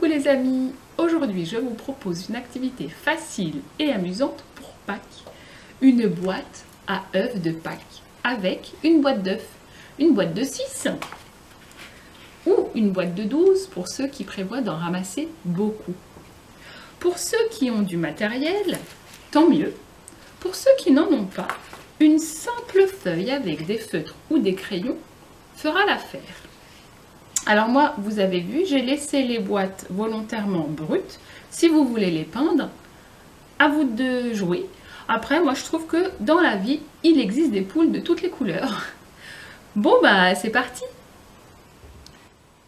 Coucou les amis, aujourd'hui je vous propose une activité facile et amusante pour Pâques. Une boîte à œufs de Pâques avec une boîte d'œufs, une boîte de 6 ou une boîte de 12 pour ceux qui prévoient d'en ramasser beaucoup. Pour ceux qui ont du matériel, tant mieux. Pour ceux qui n'en ont pas, une simple feuille avec des feutres ou des crayons fera l'affaire. Alors moi, vous avez vu, j'ai laissé les boîtes volontairement brutes. Si vous voulez les peindre, à vous de jouer. Après, moi je trouve que dans la vie, il existe des poules de toutes les couleurs. Bon bah c'est parti.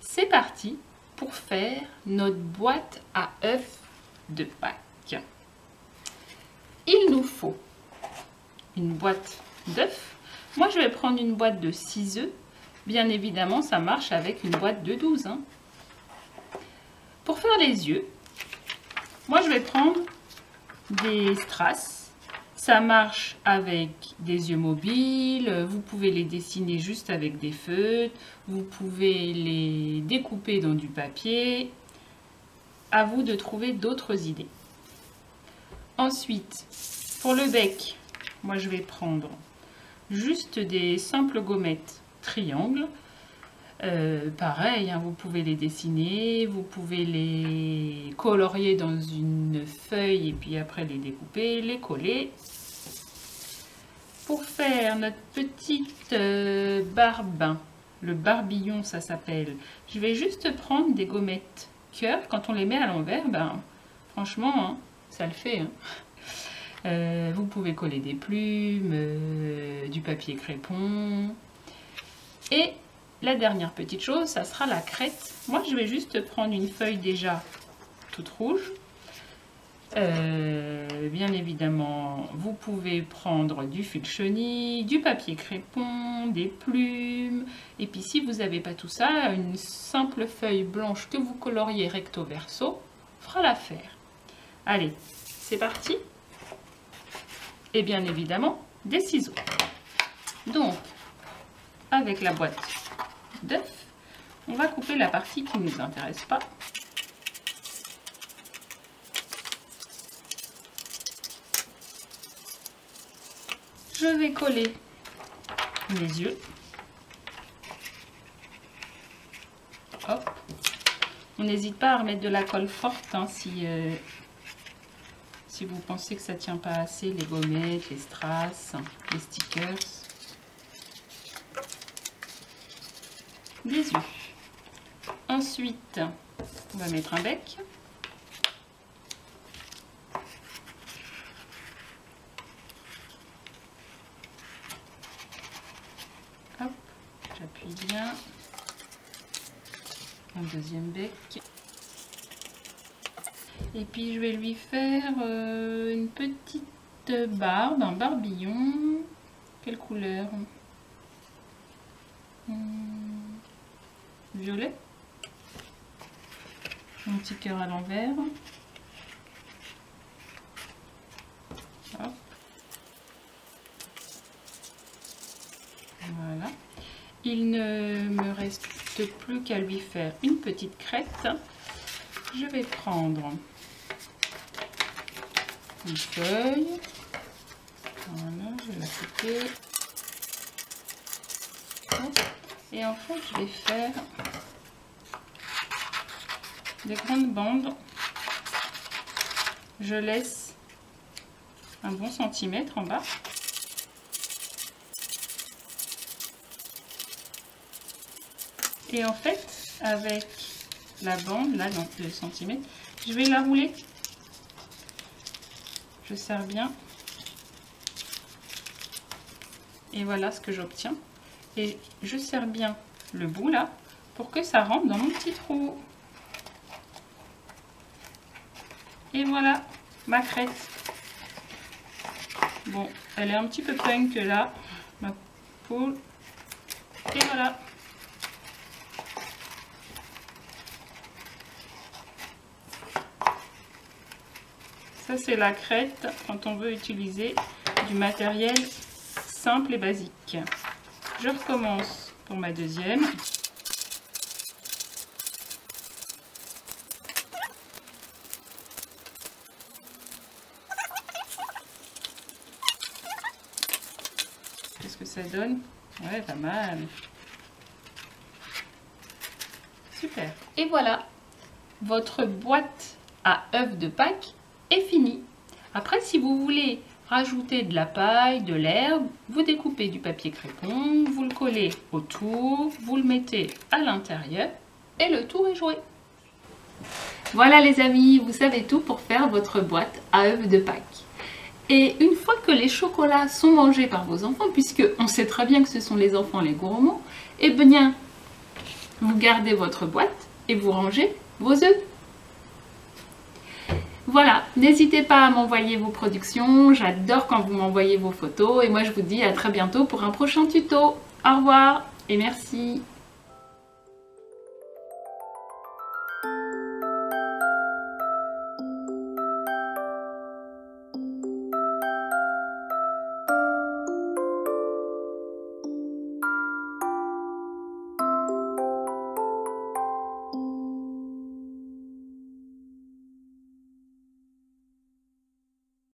C'est parti pour faire notre boîte à œufs de Pâques. Il nous faut une boîte d'œufs. Moi je vais prendre une boîte de 6 œufs. Bien évidemment, ça marche avec une boîte de 12. Hein. Pour faire les yeux, moi je vais prendre des strass. Ça marche avec des yeux mobiles. Vous pouvez les dessiner juste avec des feutres. Vous pouvez les découper dans du papier. À vous de trouver d'autres idées. Ensuite, pour le bec, moi je vais prendre juste des simples gommettes triangles. Pareil, hein, vous pouvez les dessiner, vous pouvez les colorier dans une feuille et puis après les découper, les coller. Pour faire notre petite barbe, le barbillon ça s'appelle, je vais juste prendre des gommettes cœur. Quand on les met à l'envers, ben, franchement, hein, ça le fait. Hein. Vous pouvez coller des plumes, du papier crépon. Et la dernière petite chose, ça sera la crête. Moi, je vais juste prendre une feuille déjà toute rouge. Bien évidemment, vous pouvez prendre du fil chenille, du papier crépon, des plumes. Et puis, si vous n'avez pas tout ça, une simple feuille blanche que vous coloriez recto verso fera l'affaire. Allez, c'est parti. Et bien évidemment, des ciseaux. Donc, avec la boîte d'œufs, on va couper la partie qui ne nous intéresse pas. Je vais coller mes yeux. Hop. On n'hésite pas à remettre de la colle forte hein, si vous pensez que ça ne tient pas assez, les gommettes, les strass, les stickers. Des yeux. Ensuite, on va mettre un bec. Hop, j'appuie bien. Un deuxième bec. Et puis je vais lui faire une petite barbe, un barbillon. Quelle couleur? Violet. Un petit cœur à l'envers. Voilà. Il ne me reste plus qu'à lui faire une petite crête. Je vais prendre une feuille. Voilà, je vais la couper. Et en fait, je vais faire des grandes bandes. Je laisse un bon centimètre en bas. Et en fait, avec la bande, là, donc le centimètre, je vais la rouler. Je serre bien. Et voilà ce que j'obtiens. Et je serre bien le bout là pour que ça rentre dans mon petit trou. Et voilà ma crête. Bon, elle est un petit peu punk là, ma poule. Et voilà. Ça c'est la crête quand on veut utiliser du matériel simple et basique. Je recommence pour ma deuxième. Qu'est-ce que ça donne? Ouais, pas mal. Super. Et voilà, votre boîte à œufs de Pâques est finie. Après, si vous voulez rajouter de la paille, de l'herbe, vous découpez du papier crépon, vous le collez autour, vous le mettez à l'intérieur et le tour est joué. Voilà les amis, vous savez tout pour faire votre boîte à œufs de Pâques. Et une fois que les chocolats sont mangés par vos enfants, puisque on sait très bien que ce sont les enfants les gourmands, eh bien, vous gardez votre boîte et vous rangez vos œufs. Voilà, n'hésitez pas à m'envoyer vos productions, j'adore quand vous m'envoyez vos photos et moi je vous dis à très bientôt pour un prochain tuto. Au revoir et merci.